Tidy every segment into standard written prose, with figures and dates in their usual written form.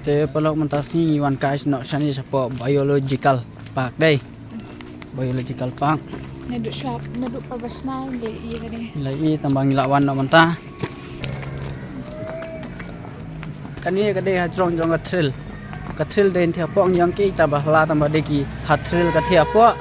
Te pelok mentasi wan kais nok sani sapo biological park đây. Biological park. Naduk swab, naduk pabasmal le iya kani. Lai tambang lawan nok mentah. Kani kadai hajrong jong katril den thia pong yang ki tabah la tambah deki hatril ka thia po.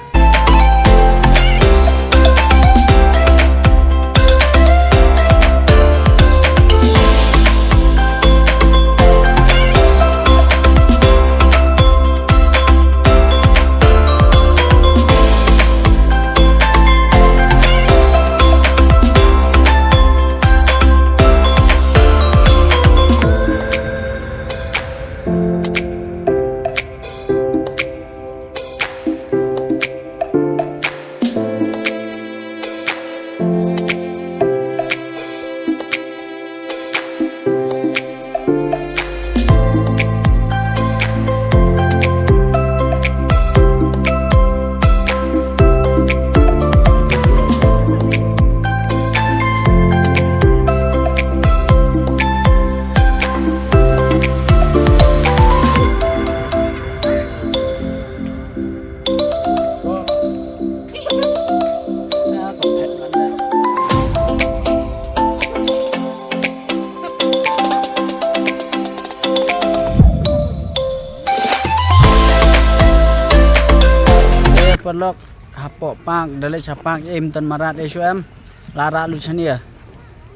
Pelok hapok pang dalai capak em tan marat SUM lara lu chania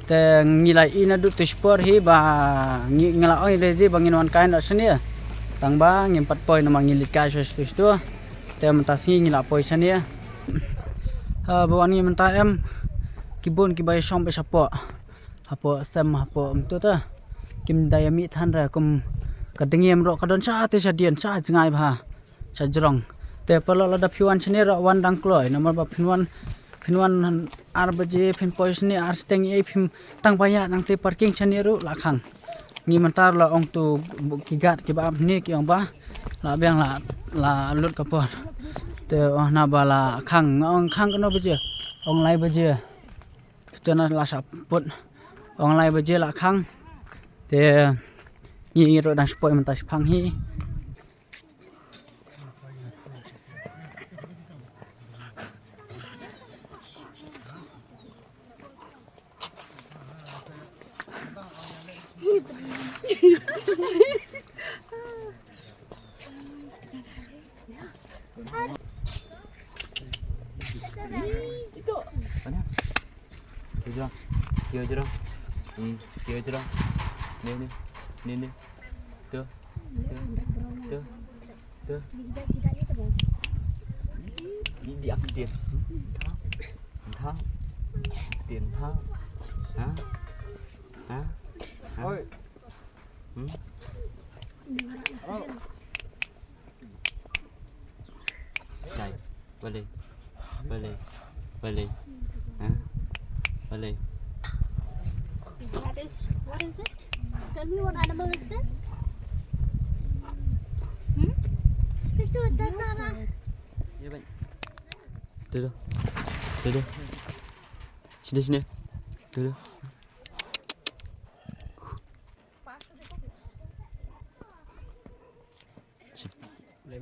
te ngilai ina du tispor hi ba ngila oi rezi bangin wan kain dak chania tang ba ngimpat poi na mangilit kai sus tu te mentasi ngila poi chania bawan ngi menta em kibun kibai som be sapo hapo sem hapo tu ta kim dayami than ra kum kadengem ro kadon cha te sadian cha jingai ba cha jrong te pelok lada phiwan chini ro wan dang kloi nomor ba phiwan ar baje phin pois ni ar steng ei phim tang baya nang te parking chani ru lakhang ni mantar la ong tu kigat ki ba ni ki ong ba la beng la lut kapor te na bala khang ong khang no baje ong lai baje tena la saput ong lai baje la khang te ni ro dang spoi mantas phang hi Kêu chưa đâu, kêu chưa đâu, nè, tơ, đi ăn tiền, thao, hả, ôi, chạy, về đây, hả, về đây. That is, what is it? Tell me what animal is this? Itu tentara. Ya baik. Tuh. Sini. Tuh. Boleh